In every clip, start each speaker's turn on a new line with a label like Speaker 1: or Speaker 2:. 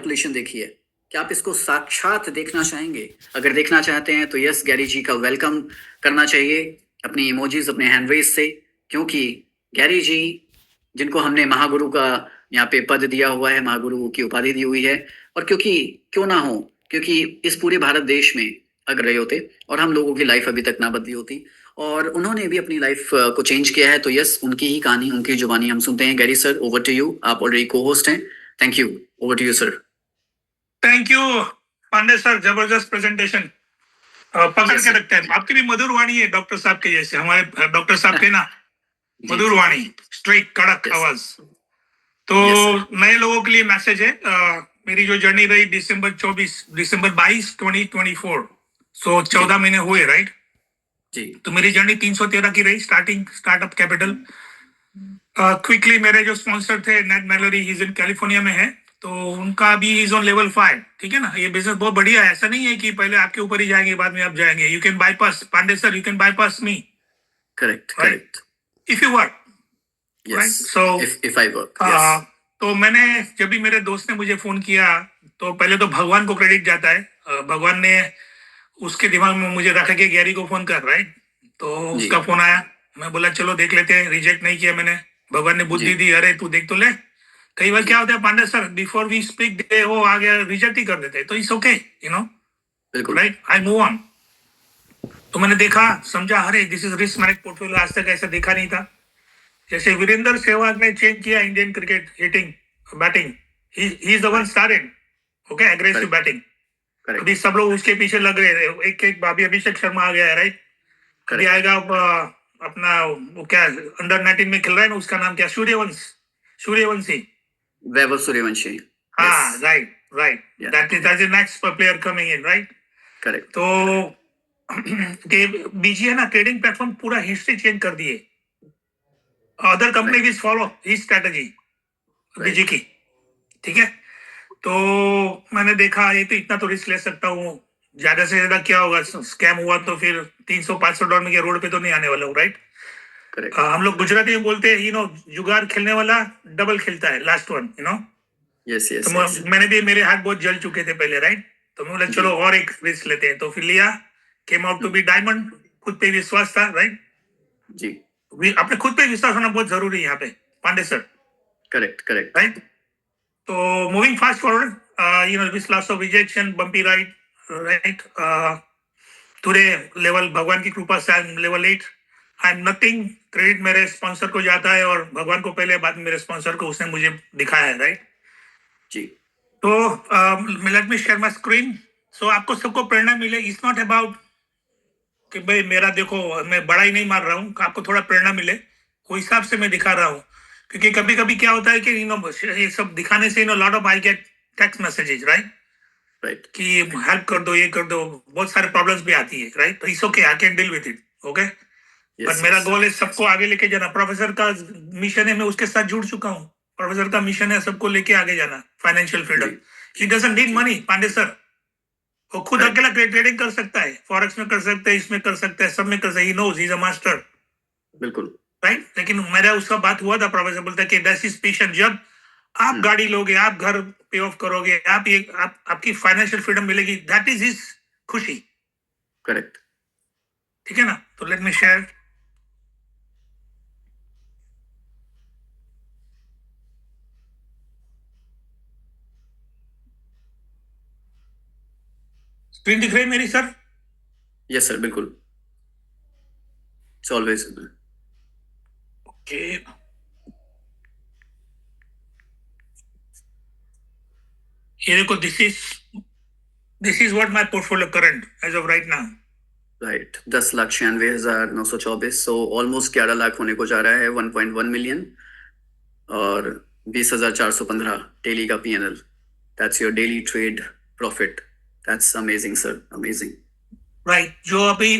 Speaker 1: Calculation देखी है, क्या आप इसको साक्षात देखना चाहेंगे? अगर देखना चाहते हैं तो यस, गैरी जी का वेलकम करना चाहिए अपनी इमोजीज, अपने हैंड रेज से, क्योंकि गैरी जी जिनको हमने महागुरु का यहाँ पे पद दिया हुआ है, महागुरु की उपाधि दी हुई है, और क्योंकि क्यों ना हो, क्योंकि इस पूरे भारत देश में अगर रहे होते और हम लोगों की लाइफ अभी तक ना बदली होती, और उन्होंने भी अपनी लाइफ को चेंज किया है, तो यस, उनकी ही कहानी, उनकी जुबानी हम सुनते हैं। Gary sir, over to you, आप ऑलरेडी को होस्ट हैं। Thank you, over to you sir.
Speaker 2: Thank you Pandey sir, जबरदस्त प्रेजेंटेशन। पकड़
Speaker 1: Yes,
Speaker 2: के
Speaker 1: sir.
Speaker 2: रखते हैं, आपकी भी मधुर वाणी है डॉक्टर साहब के जैसे, हमारे डॉक्टर साहब के ना
Speaker 1: जी,
Speaker 2: मधुर
Speaker 1: जी,
Speaker 2: वाणी, स्ट्रेट कड़क
Speaker 1: Yes.
Speaker 2: आवाज। तो
Speaker 1: Yes,
Speaker 2: नए लोगों के लिए मैसेज है, मेरी जो जर्नी रही दिसंबर 22 2024, सो 14 महीने हुए, राइट
Speaker 1: जी,
Speaker 2: तो मेरी जर्नी 313 की रही, स्टार्टअप कैपिटल। क्विकली मेरे जो स्पॉन्सर थे Nate Mallory, his in California में है, तो उनका भी इज ऑन लेवल 5। ठीक है ना, ये बिजनेस बहुत बढ़िया है, ऐसा नहीं है कि पहले आपके ऊपर ही जाएंगे बाद में आप जाएंगे। You can bypass, Pandey sir, you can bypass me,
Speaker 1: correct,
Speaker 2: right,
Speaker 1: correct.
Speaker 2: If you work, right.
Speaker 1: Yes,
Speaker 2: so
Speaker 1: if I work, yes.
Speaker 2: तो मैंने, जब भी मेरे दोस्त ने मुझे फोन किया, तो पहले तो भगवान को क्रेडिट जाता है। भगवान ने उसके दिमाग में मुझे रखा कि गैरी को फोन कर, राइट। तो
Speaker 1: जी,
Speaker 2: उसका फोन आया, मैं बोला चलो देख लेते हैं, रिजेक्ट नहीं किया मैंने। भगवान ने बुद्धि
Speaker 1: जी,
Speaker 2: दी, अरे तू देख तो ले। कई बार
Speaker 1: जी,
Speaker 2: क्या होता है Pandey sir, before we speak वो आ गया, रिजेक्ट ही कर देते हैं, तो इट्स ओके, यू नो,
Speaker 1: बिल्कुल,
Speaker 2: राइट, आई मूव ऑन। तो मैंने देखा, समझा, अरे this is risk manage portfolio, आज तक ऐसा देखा नहीं था। जैसे वीरेंद्र सहवाग ने चेंज किया Indian cricket hitting batting, he is the one started, okay, aggressive
Speaker 1: Correct.
Speaker 2: Batting.
Speaker 1: correct,
Speaker 2: अभी सब लोग उसके पीछे लग रहे हैं, एक एक भाभी अभिषेक शर्मा आ गया है, राइट। अभी
Speaker 1: correct.
Speaker 2: आएगा अपना वो क्या अंडर 19 में खेल रहा है ना, उसका नाम क्या, सूर्यवंशी।
Speaker 1: वैभव सूर्यवंशी,
Speaker 2: हाँ,
Speaker 1: yes,
Speaker 2: right right,
Speaker 1: yeah,
Speaker 2: that is next player coming in, right.
Speaker 1: correct,
Speaker 2: तो बीजी है ना, ट्रेडिंग प्लेटफॉर्म पूरा हिस्ट्री चेंज कर दिए। Other company
Speaker 1: right,
Speaker 2: will follow his strategy, BG
Speaker 1: right,
Speaker 2: की, ठीक है। तो मैंने देखा ये तो इतना तो रिस्क ले सकता हूँ, ज्यादा से ज्यादा क्या होगा, स्कैम हुआ तो फिर 300-500 डॉलर में रोड पे तो नहीं आने वाला हूँ, राइट।
Speaker 1: correct,
Speaker 2: हम लोग गुजराती में बोलते हैं, यू नो, जुगाड़ खेलने वाला डबल खेलता है, last one, you know.
Speaker 1: yes,
Speaker 2: तो
Speaker 1: yes, yes,
Speaker 2: मैंने भी, मेरे हाथ बहुत जल चुके थे पहले, राइट। तो मैं बोला
Speaker 1: जी,
Speaker 2: चलो और एक रिस्क लेते हैं, तो फिर लिया, came out to be diamond. खुद पे विश्वास था, राइट।
Speaker 1: जी,
Speaker 2: अपने खुद पे विश्वास होना बहुत जरूरी है यहाँ पे, Pande sir,
Speaker 1: correct, correct,
Speaker 2: right. तो moving fast forward, you know, with lots of rejection, bumpy ride, right? today level, भगवान की कृपा से I'm level 8. I'm nothing. Credit मेरे स्पॉन्सर को जाता है, और भगवान को पहले, बाद में मेरे स्पॉन्सर को, उसने मुझे दिखाया है, राइट।
Speaker 1: जी,
Speaker 2: तो let me share my screen, so आपको सबको प्रेरणा मिले। इट्स नॉट अबाउट कि भाई मेरा देखो, मैं बड़ा ही नहीं मार रहा हूँ, आपको थोड़ा प्रेरणा मिले, वो हिसाब से मैं दिखा रहा हूँ। क्योंकि कभी कभी क्या होता है कि यू नो, ये सब दिखाने से, you know, lot of I get text messages, right,
Speaker 1: right,
Speaker 2: कि हेल्प कर दो, ये कर दो, बहुत सारे प्रॉब्लम्स भी आती है, राइट। तो it's okay, I can deal with it, okay.
Speaker 1: yes,
Speaker 2: पर मेरा
Speaker 1: yes,
Speaker 2: गोल है सबको आगे लेके जाना। प्रोफेसर का मिशन है, मैं उसके साथ जुड़ चुका हूँ। प्रोफेसर का मिशन है सबको लेके आगे जाना, फाइनेंशियल फ्रीडम।
Speaker 1: जी,
Speaker 2: ही डजंट नीड
Speaker 1: जी,
Speaker 2: मनी, पांडे सर। वो खुद
Speaker 1: correct,
Speaker 2: अकेला ट्रेडिंग कर सकता है, फॉरेक्स में कर सकता है, इसमें कर सकता है, सब में कर सकता है। He knows, he is a master,
Speaker 1: बिल्कुल,
Speaker 2: राइट। लेकिन मेरा उसका बात हुआ था, प्रोफेसर बोलता है कि दैट इज पेशेंट। जब आप गाड़ी लोगे, आप घर पे ऑफ करोगे, आपकी फाइनेंशियल फ्रीडम मिलेगी, दैट इज हिज खुशी,
Speaker 1: correct,
Speaker 2: ठीक है ना। तो लेट मी शेयर स्क्रीन, दिख रही है मेरी सर?
Speaker 1: yes sir, बिल्कुल, it's always,
Speaker 2: ओके, ये देखो, this is what my portfolio current as of right now,
Speaker 1: right, 10,96,924, so almost 11 lakh होने को जा रहा है, 1.1 मिलियन, और 20,415 डेली का PNL. That's your daily trade profit. That's amazing sir, amazing,
Speaker 2: right. जो अभी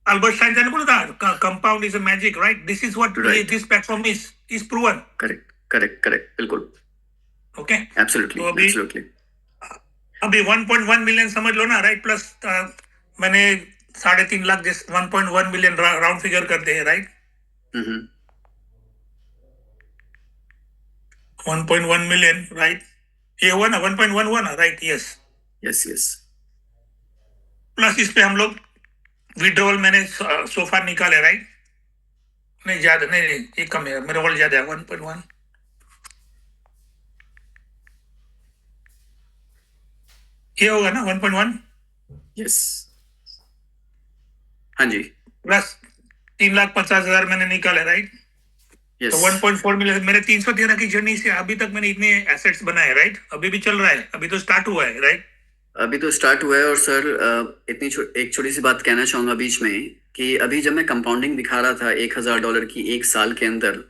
Speaker 2: अल्बर्ट आइंस्टाइन ने बोला था, compound is a magic, right. This is what
Speaker 1: right,
Speaker 2: this platform is proven,
Speaker 1: correct, correct, correct, बिल्कुल,
Speaker 2: okay.
Speaker 1: Absolutely,
Speaker 2: तो अभी
Speaker 1: absolutely,
Speaker 2: 1.1 million समझ लो ना, राइट। प्लस मैंने 3.5 लाख, 1.1 मिलियन राउंड फिगर करते हैं, राइट। 1.1 million, right. ये हुआ ना 1.1 हुआ ना, right? Yes.
Speaker 1: Yes yes.
Speaker 2: Plus इस पे हम लोग विड्रॉल मैंने सोफा निकाले, राइट? नहीं ज्यादा नहीं, नहीं ये कम है, मेरे और ज्यादा है 1.1। ये होगा ना 1.1
Speaker 1: यस। हाँ जी।
Speaker 2: प्लस 3,50,000 मैंने निकाले, राइट? तो
Speaker 1: यस।
Speaker 2: 1.4 मिलियन मेरे 313 की जर्नी से अभी तक मैंने इतने एसेट्स बनाए, राइट? अभी भी चल रहा है, अभी तो स्टार्ट हुआ है, राइट?
Speaker 1: अभी तो स्टार्ट हुआ है। और सर एक छोटी सी बात कहना चाहूंगा बीच में कि अभी जब मैं कंपाउंडिंग दिखा रहा था $1,000 की एक साल के अंदर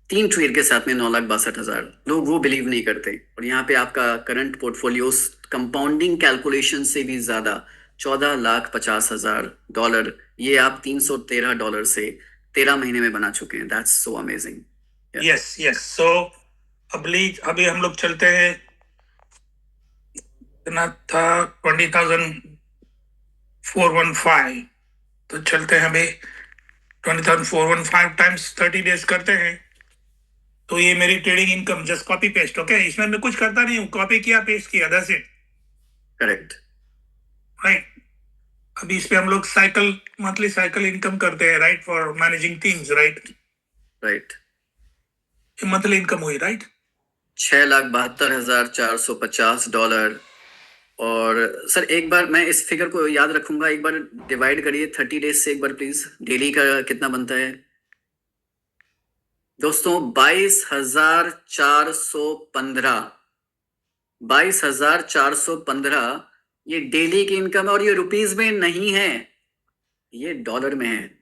Speaker 1: 3 ट्रेड के साथ में 9,62,000, लोग वो बिलीव नहीं करते। और यहाँ पे आपका करंट पोर्टफोलियो कंपाउंडिंग कैलकुलेशन से भी ज्यादा $14,50,000, ये आप $313 से 13 महीने में बना चुके हैं। That's so amazing.
Speaker 2: Yes yes. So अभी हम लोग चलते हैं, इतना था 20,415, तो चलते हैं अभी 20,415 टाइम्स 30 डेज करते हैं। तो ये मेरी trading income, just copy paste, okay? इसमें मैं कुछ करता नहीं हूँ, कॉपी किया पेस्ट किया, दैट्स इट,
Speaker 1: करेक्ट।
Speaker 2: राइट? अभी इस पे हम लोग साइकिल, मंथली साइकिल इनकम करते हैं, right? For managing teams, right?
Speaker 1: Right.
Speaker 2: ये मंथली इनकम हुई, राइट?
Speaker 1: $6,72,450। और सर एक बार मैं इस फिगर को याद रखूंगा, एक बार डिवाइड करिए 30 डेज से एक बार प्लीज, डेली का कितना बनता है दोस्तों? 22,415। 22,415 ये डेली की इनकम है। और ये रुपीज में नहीं है, ये डॉलर में है।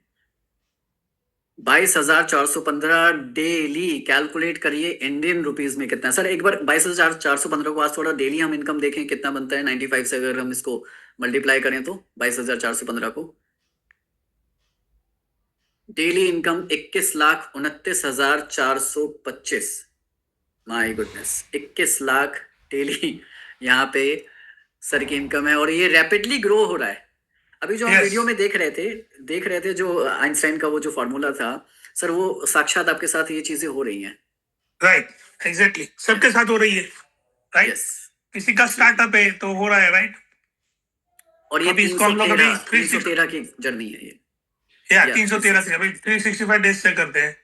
Speaker 1: 22,415 डेली। कैलकुलेट करिए इंडियन रुपीज में कितना है सर। एक बार 22,415 को आज थोड़ा डेली हम इनकम देखें कितना बनता है। 95 से अगर हम इसको मल्टीप्लाई करें तो 22,415 को daily income 21,29,425। My goodness, 21 lakh daily यहाँ पे सर की इनकम है। और ये रैपिडली ग्रो हो रहा है। अभी जो हम
Speaker 2: यस,
Speaker 1: वीडियो में देख रहे थे जो आइंस्टाइन का वो जो फॉर्मूला था सर, वो साक्षात आपके साथ ये चीजें हो रही हैं।
Speaker 2: राइट, एग्जैक्टली, सबके साथ हो रही है, राइट?
Speaker 1: यस।
Speaker 2: किसी का स्टार्टअप है तो हो रहा है, राइट?
Speaker 1: और ये
Speaker 2: अभी इसको हम लोग अभी
Speaker 1: 313 की जर्नी है ये।
Speaker 2: या
Speaker 1: या
Speaker 2: 313 से अभी 365 डेज से करते हैं।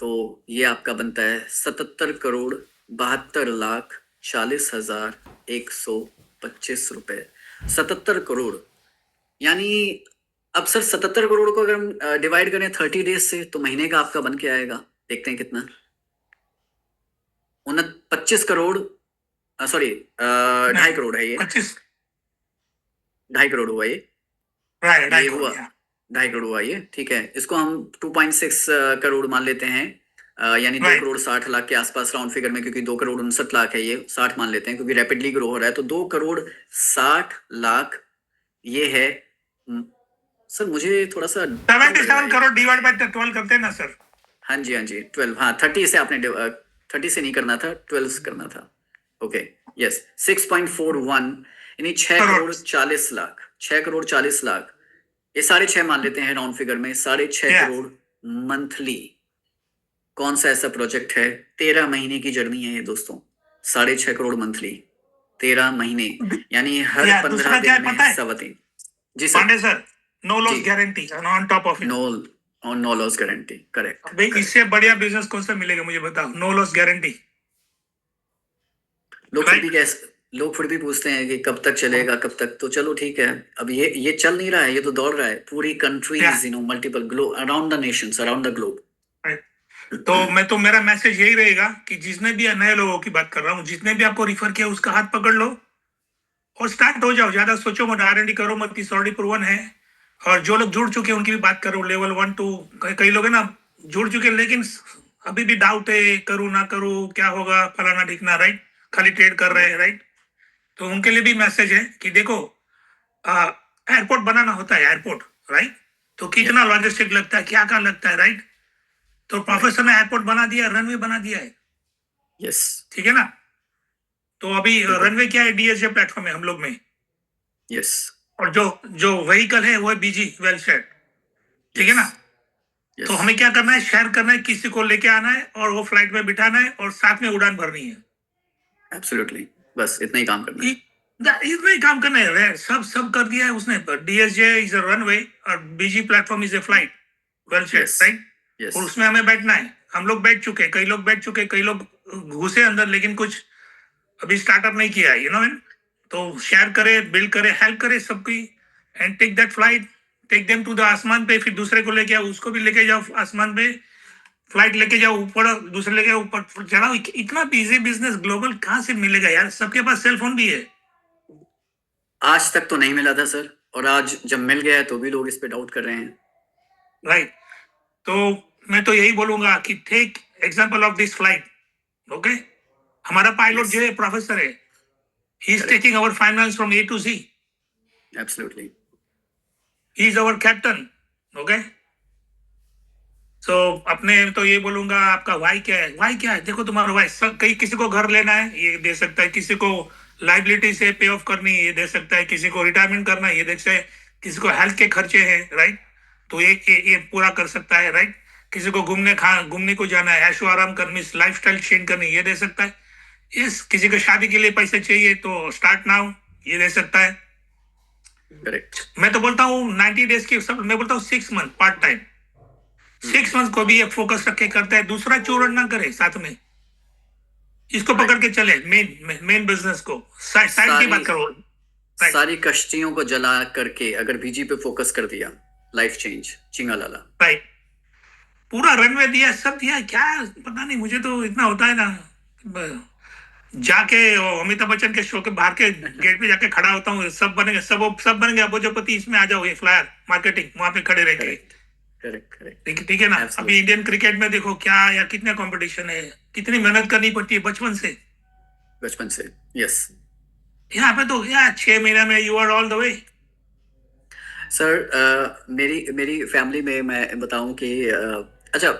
Speaker 1: तो ये आपका बनता है 77,72,40,125 रुपए। 77 करोड़। यानी अब सर 77 करोड़ को अगर हम डिवाइड करें 30 डेज से तो महीने का आपका बन के आएगा। देखते हैं कितना। 25 करोड़, सॉरी 2.5 करोड़ है ये।
Speaker 2: 25,
Speaker 1: 2.5 करोड़ हुआ ये।
Speaker 2: राइट,
Speaker 1: ये हुआ 2.5 करोड़ हुआ ये, ठीक है। इसको हम 2.6 करोड़ मान लेते हैं। यानी 2,60,00,000 के आसपास राउंड फिगर में, क्योंकि 2,69,00,000 है, ये 60 मान लेते हैं क्योंकि रैपिडली ग्रो हो रहा है। तो 2,60,00,000 ये है। सर मुझे थोड़ा सा
Speaker 2: 77 करोड़ डिवाइड बाय 12 करते हैं ना सर?
Speaker 1: हाँ जी हाँ जी 12, हाँ 30 से आपने 30 से नहीं करना था, 12 से करना था। ओके यस 6.41 यानी 6,40,00,000। 6,40,00,000 ये 6.5 मान लेते हैं राउंड फिगर में। 6.5 करोड़ मंथली। कौन सा ऐसा प्रोजेक्ट है? 13 महीने की जर्नी है ये दोस्तों। 6.5 करोड़ मंथली 13 महीने, यानी हर 15 दिन में 3.25। जी sir.
Speaker 2: Pande sir, no loss guarantee on top of it.
Speaker 1: No loss guarantee, correct.
Speaker 2: भाई इससे बढ़िया बिजनेस कौन सा मिलेगा मुझे बताओ? No loss guarantee.
Speaker 1: लोग फिर भी पूछते हैं कि कब तक चलेगा, कब तक। तो चलो ठीक है, अब ये चल नहीं रहा है, ये तो दौड़ रहा है पूरी countries, multiple globe, around the Nations, around the globe.
Speaker 2: तो मेरा मैसेज यही रहेगा कि जिसने भी, नए लोगों की बात कर रहा हूँ, जिसने भी आपको रिफर किया उसका हाथ पकड़ लो और स्टार्ट हो जाओ। ज्यादा सोचो मत, R&D करो मत, इस ऑलरेडी प्रूवन है। और जो लोग जुड़ चुके हैं उनकी भी बात करो, लेवल 1 2। कई लोग है ना जुड़ चुके लेकिन अभी भी डाउट है, करूँ ना करूँ, क्या होगा, फलाना ढिकना, राइट? खाली ट्रेड कर रहे हैं, राइट? तो उनके लिए भी मैसेज है कि देखो, एयरपोर्ट बनाना होता है, एयरपोर्ट, राइट? तो कितना लॉजिस्टिक लगता है, क्या क्या लगता है, राइट? तो प्रोफेसर ने एयरपोर्ट बना दिया, रनवे बना दिया है।
Speaker 1: यस,
Speaker 2: ठीक है ना? तो अभी रनवे क्या है? DSJ प्लेटफॉर्म है हम लोग में।
Speaker 1: यस।
Speaker 2: और जो व्हीकल है वो है BG वेल सेट। ठीक है ना? तो हमें क्या करना है? शेयर करना है, किसी को लेके आना है और वो फ्लाइट में बिठाना है और साथ में उड़ान भरनी है।
Speaker 1: एब्सोल्युटली, बस इतना ही काम करना है।
Speaker 2: इतना ही काम करना है, सब कर दिया है उसने। डीएसजे इज अ रनवे और busy platform is a flight. Well said,
Speaker 1: yes,
Speaker 2: right.
Speaker 1: Yes,
Speaker 2: और उसमें हमें बैठना है। हम लोग बैठ चुके, कई लोग बैठ चुके, कई लोग घुसे अंदर, लेकिन कुछ अभी स्टार्टअप नहीं किया है, तो शेयर करे, बिल्ड करे, हेल्प करे सबकी, and take that flight, take them to the आसमान पे, फिर दूसरे को लेके आओ, उसको भी लेके जाओ आसमान पे, फ्लाइट लेके जाओ ऊपर, दूसरे लेके जाओ ऊपर, चलाओ। इतना बिजी बिजनेस ग्लोबल कहाँ से मिलेगा यार? सबके पास सेलफोन भी है।
Speaker 1: आज तक तो नहीं मिला था सर, और आज जब मिल गया है तो भी लोग इस पे डाउट कर रहे हैं।
Speaker 2: राइट। तो मैं तो यही बोलूंगा कि take example of this flight. Okay, हमारा पायलट
Speaker 1: Yes.
Speaker 2: जो है प्रोफेसर है, he is
Speaker 1: Correct.
Speaker 2: Taking our finance from A to C,
Speaker 1: absolutely.
Speaker 2: He is our captain. Okay, so अपने तो ये बोलूंगा, आपका वाई क्या है? वाई क्या है? देखो तुम्हारा वाई, कहीं किसी को घर लेना है ये दे सकता है, किसी को लाइबिलिटी से पे ऑफ करनी है ये दे सकता है, किसी को रिटायरमेंट करना है ये देख सकता है, किसी को हेल्थ के खर्चे हैं, राइट, तो ये पूरा कर सकता है, राइट। किसी को घूमने को जाना है, ऐशो आराम करनी, लाइफस्टाइल चेंज करनी, ये दे सकता है। यस, किसी को शादी के लिए पैसे चाहिए तो स्टार्ट नाउ, ये दे सकता है।
Speaker 1: करेक्ट।
Speaker 2: मैं तो बोलता हूँ 90 डेज की सब, मैं बोलता हूँ 6 मंथ पार्ट टाइम, 6 मंथ को भी ये फोकस रख के करता है, दूसरा चूरण ना करे साथ में, इसको पकड़ के चले, मेन बिजनेस को, साइड की बात करो।
Speaker 1: सारी कश्तियों को जला करके अगर बीजी पे फोकस कर दिया, लाइफ चेंज, चिंगालाला।
Speaker 2: राइट, पूरा रनवे दिया, सब दिया, क्या पता नहीं, मुझे तो इतना होता है ना, जाके अमिताभ बच्चन के शो के बाहर के गेट पे जाके खड़ा होता हूँ, सब बनेंगे अबोजपति, इसमें आ जाओ, ये फ्लायर मार्केटिंग वहां पे खड़े रह के।
Speaker 1: Correct, correct.
Speaker 2: ठीक है ना? अभी इंडियन क्रिकेट में देखो क्या या कितना कंपटीशन है, कितनी मेहनत करनी पड़ती है बचपन से।
Speaker 1: यस
Speaker 2: यहाँ पे तो यार 6 महीने में you are all the way.
Speaker 1: Sir, मेरी मेरी फैमिली में मैं बताऊं कि अच्छा,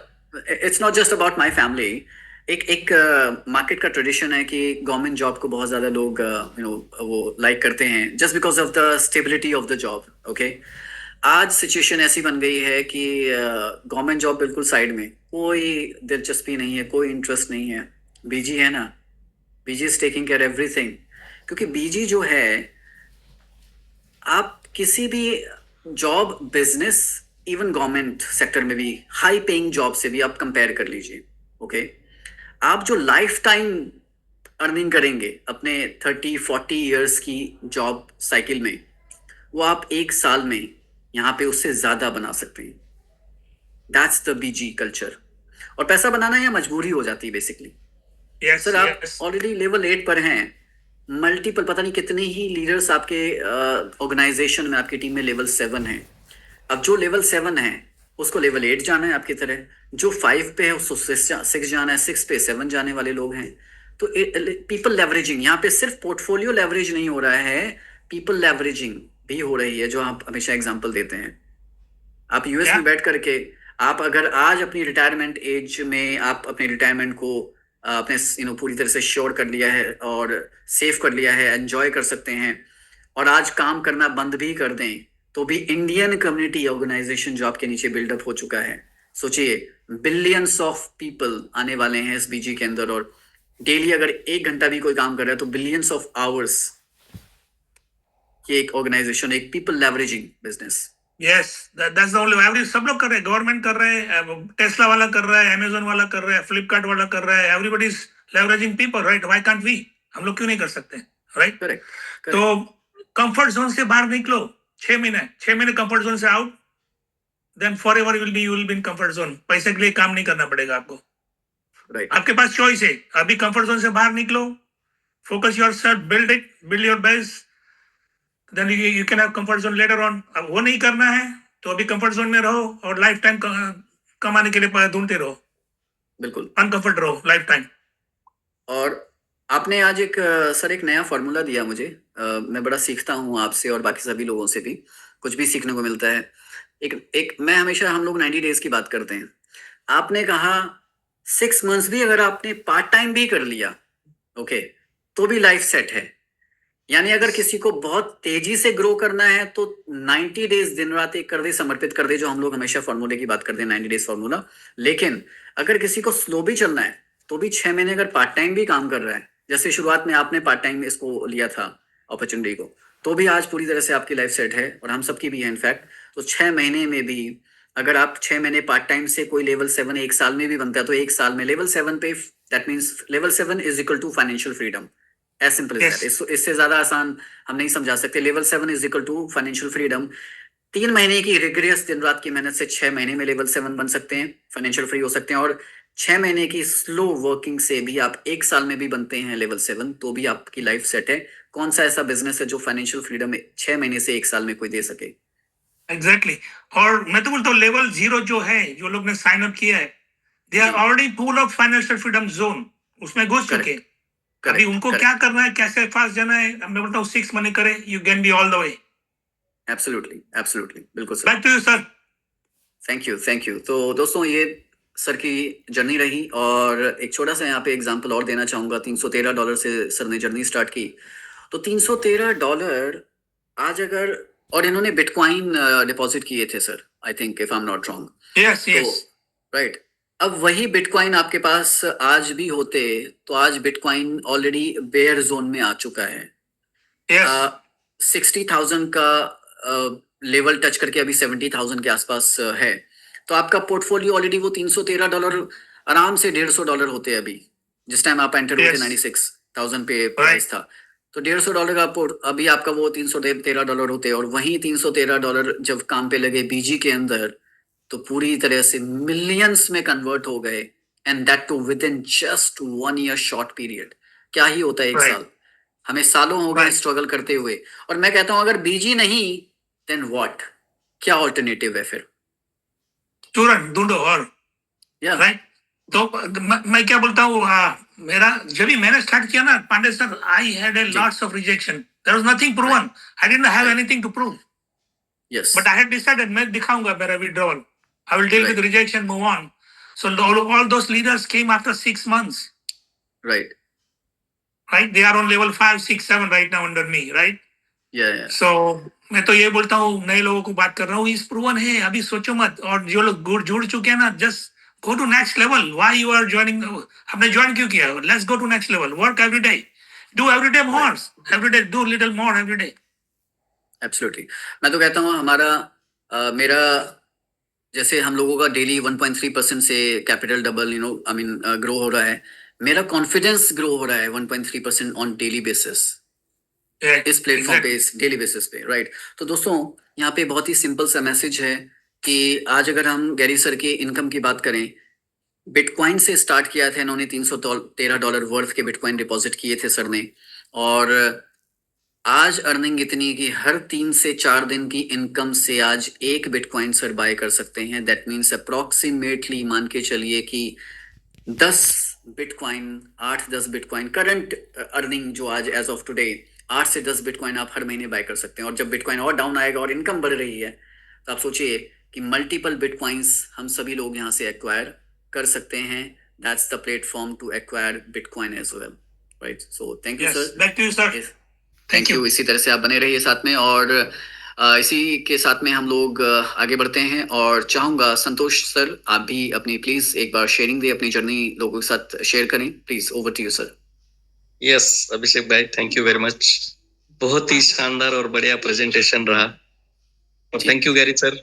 Speaker 1: it's not just about my family. एक मार्केट का ट्रेडिशन है कि गवर्नमेंट जॉब को बहुत ज़्यादा लोग वो लाइक करते हैं just because of the stability of the job. Okay, आज सिचुएशन ऐसी बन गई है कि गवर्नमेंट जॉब बिल्कुल साइड में, कोई दिलचस्पी नहीं है, कोई इंटरेस्ट नहीं है। बीजी है ना, बीजी इज टेकिंग केयर एवरीथिंग, क्योंकि बीजी जो है, आप किसी भी job, business, even government sector में भी हाई पेइंग जॉब से भी आप कंपेयर कर लीजिए। ओके, आप जो लाइफ टाइम अर्निंग करेंगे अपने 30-40 इयर्स की जॉब साइकिल में, वो आप एक साल में यहाँ पे उससे ज्यादा बना सकते हैं। That's the BG culture. और पैसा बनाना यहाँ मजबूरी हो जाती है बेसिकली। सर, आप ऑलरेडी लेवल 8 पर हैं, मल्टीपल पता नहीं कितने ही लीडर्स आपके ऑर्गेनाइजेशन में, आपकी टीम में लेवल 7 है। अब जो लेवल 7 है उसको लेवल 8 जाना है आपकी तरह, जो 5 पे है उसको 6 जाना है, 6 पे 7 जाने वाले लोग हैं। तो पीपल लेवरेजिंग, यहाँ पे सिर्फ पोर्टफोलियो लेवरेज नहीं हो रहा है, पीपल लेवरेजिंग भी हो रही है, जो आप हमेशा एग्जांपल देते हैं। आप यूएस में बैठ करके, आप अगर आज अपनी रिटायरमेंट एज में आप अपने रिटायरमेंट को अपने पूरी तरह से श्योर कर लिया है और सेव कर लिया है, एंजॉय कर सकते हैं, और आज काम करना बंद भी कर दें तो भी इंडियन कम्युनिटी ऑर्गेनाइजेशन जो आपके नीचे बिल्डअप हो चुका है, सोचिए बिलियंस ऑफ पीपल आने वाले हैं इस बीजी के अंदर, और डेली अगर 1 घंटा भी कोई काम कर रहा है तो बिलियंस ऑफ आवर्स की एक ऑर्गेनाइजेशन, एक people leveraging business.
Speaker 2: Yes, that's the only every, सब लोग कर रहे हैं, गवर्नमेंट कर रहे हैं, टेस्ला वाला कर रहा है, अमेजोन वाला कर रहा है, फ्लिपकार्ट वाला कर रहा है, everybody is leveraging people, right? Why can't we? हम लोग क्यों नहीं कर सकते, राइट?
Speaker 1: करेक्ट।
Speaker 2: तो कंफर्ट जोन से बाहर निकलो, 6 महीने कंफर्ट जोन से out, then forever you will be in comfort zone. पैसे के लिए काम नहीं करना पड़ेगा आपको,
Speaker 1: राइट।
Speaker 2: आपके पास चॉइस है। अभी कंफर्ट जोन से बाहर निकलो, focus yourself, build your base, then you can have comfort zone later on. अब वो नहीं करना है तो अभी कंफर्ट जोन में रहो और लाइफ टाइम कमाने के लिए ढूंढते रहो,
Speaker 1: बिल्कुल
Speaker 2: अनकंफर्ट रहो लाइफ टाइम।
Speaker 1: और आपने आज सर एक नया फॉर्मूला दिया मुझे, मैं बड़ा सीखता हूँ आपसे और बाकी सभी लोगों से भी कुछ भी सीखने को मिलता है। एक मैं हमेशा, हम लोग 90 डेज की बात करते हैं, आपने कहा 6 मंथ्स भी अगर आपने पार्ट टाइम भी कर लिया, ओके, तो भी लाइफ सेट है। यानी अगर किसी को बहुत तेजी से ग्रो करना है तो 90 डेज दिन रात एक कर दे, समर्पित कर दे, जो हम लोग हमेशा फॉर्मूले की बात करते हैं, 90 डेज फॉर्मूला। लेकिन अगर किसी को स्लो भी चलना है तो भी 6 महीने अगर पार्ट टाइम भी काम कर रहा है जैसे शुरुआत में आपने पार्ट टाइम इसको लिया था अपॉर्चुनिटी को, तो भी आज पूरी तरह से आपकी लाइफ सेट है और हम सबकी भी है इनफैक्ट। तो 6 महीने में भी अगर आप 6 महीने पार्ट टाइम से कोई लेवल 7 एक साल में भी बनता है, तो एक साल में लेवल 7 पे, that means level 7 is equal to financial freedom. As simple as
Speaker 2: Yes.
Speaker 1: That. इससे ज्यादा आसान हम नहीं समझा सकते। Level 7 is equal to financial freedom. 3 महीने की रिग्रेस दिन रात की मेहनत से 6 महीने में लेवल 7 बन सकते हैं, फाइनेंशियल फ्री हो सकते हैं। और 6 महीने की स्लो वर्किंग से भी आप एक साल में भी बनते हैं लेवल 7, तो भी आपकी लाइफ सेट है। कौन सा ऐसा बिजनेस है जो फाइनेंशियल फ्रीडम 6 महीने से एक साल में कोई दे सके?
Speaker 2: एग्जैक्टली। और मैं तो बोलता हूँ लेवल 0 जो है, जो लोग ने साइन अप किया है, they R
Speaker 1: G.
Speaker 2: Already pool of financial freedom zone, उसमें घुस चुके हैं। अभी
Speaker 1: करेक्ट
Speaker 2: उनको
Speaker 1: करेक्ट
Speaker 2: क्या करना है, कैसे फास्ट जाना है, मैं बोलता हूँ 6 मनी करे, you can be all the way.
Speaker 1: Absolutely absolutely, बिल्कुल sir.
Speaker 2: Back to you sir.
Speaker 1: Thank you thank you. तो दोस्तों, ये सर की जर्नी रही, और एक छोटा सा यहाँ पे एग्जांपल और देना चाहूंगा। $313 से सर ने जर्नी स्टार्ट की। तो $313 आज अगर, और इन्होंने बिटकॉइन डिपॉजिट किए थे sir, I think, if I am not wrong.
Speaker 2: Yes
Speaker 1: तो
Speaker 2: यस।
Speaker 1: राइट, अब वही बिटकॉइन आपके पास आज भी होते, तो आज बिटकॉइन ऑलरेडी बेयर जोन में आ चुका है।
Speaker 2: यस
Speaker 1: 60,000 का लेवल टच करके अभी 70,000 के आसपास है। तो आपका पोर्टफोलियो ऑलरेडी वो $313 आराम से $150 होते हैं अभी। जिस टाइम आप एंटर हुए थे
Speaker 2: Yes.
Speaker 1: 96,000 पे प्राइस था, तो $150 का अभी आपका वो $313 होते हैं। और वहीं $313 जब काम पे लगे बीजी के अंदर, तो पूरी तरह से मिलियंस में कन्वर्ट हो गए, and that too within just 1 year short period. क्या ही होता है एक
Speaker 2: Right.
Speaker 1: साल, हमें सालों हो गए
Speaker 2: Right.
Speaker 1: स्ट्रगल करते हुए। और मैं कहता हूं अगर बीजी नहीं, देन व्हाट, क्या ऑल्टरनेटिव है फिर?
Speaker 2: तुरंत ढूंढो और।
Speaker 1: या
Speaker 2: राइट। तो मैं क्या बोलता हूँ, मेरा जब भी मैंने स्टार्ट किया ना Pandey sir, I had a
Speaker 1: जी।
Speaker 2: Lots of rejection, there was nothing proven, I didn't have
Speaker 1: Right.
Speaker 2: Anything to prove,
Speaker 1: yes
Speaker 2: but I had decided मैं दिखाऊंगा मेरा withdrawal, I will deal with
Speaker 1: Right.
Speaker 2: Rejection, move on. So all those leaders came after 6 months,
Speaker 1: right.
Speaker 2: Right? They are on level 5 6 7 right now under me, right?
Speaker 1: या
Speaker 2: so मैं तो ये बोलता हूँ, नए लोगों को बात कर रहा हूँ, इस प्रूवन है, अभी सोचो मत। और जो लोग जुड़ चुके हैं ना, just go to next level. Why you are joining? आपने ज्वाइन क्यों किया? Let's go to next level, work every day, do every day more, every day do little more every day.
Speaker 1: Absolutely. मैं तो कहता हूँ हमारा मेरा, जैसे हम लोगों का डेली 1.3% से capital double, I mean grow हो रहा है, मेरा कॉन्फिडेंस ग्रो हो रहा है 1.3% ऑन डेली बेसिस, इस प्लेटफॉर्म पे, इस डेली बेसिस पे, राइट। तो दोस्तों, यहाँ पे बहुत ही सिंपल सा मैसेज है कि आज अगर हम गैरी सर की इनकम की बात करें, बिटकॉइन से स्टार्ट किया था इन्होंने। $313 वर्थ के बिटकॉइन डिपॉजिट किए थे सर ने, और आज अर्निंग इतनी कि हर 3 से 4 दिन की इनकम से आज एक बिटकॉइन सर बाय कर सकते हैं। दैट मीन्स अप्रोक्सीमेटली मान के चलिए कि 10 बिटकॉइन, 8-10 बिटकॉइन करंट अर्निंग जो आज एज ऑफ टुडे 8 से 10 बिटकॉइन आप हर महीने बाय कर सकते हैं। और जब बिटकॉइन और डाउन आएगा और इनकम बढ़ रही है, तो आप सोचिए कि मल्टीपल बिटकॉइंस हम सभी लोग यहाँ से एक्वायर कर सकते हैं। That's the platform to acquire bitcoin as well, right. So thank you sir.
Speaker 2: Back to you sir.
Speaker 1: Thank you. इसी तरह से आप बने रहिए साथ में, और इसी के साथ में हम लोग आगे बढ़ते हैं। और चाहूंगा संतोष सर, आप भी अपनी प्लीज एक बार शेयरिंग दे, अपनी जर्नी लोगों के साथ शेयर करें please. Over to you sir.
Speaker 3: Yes Abhishek भाई, थैंक यू वेरी मच। बहुत ही शानदार और बढ़िया प्रेजेंटेशन रहा, और थैंक यू गैरी सर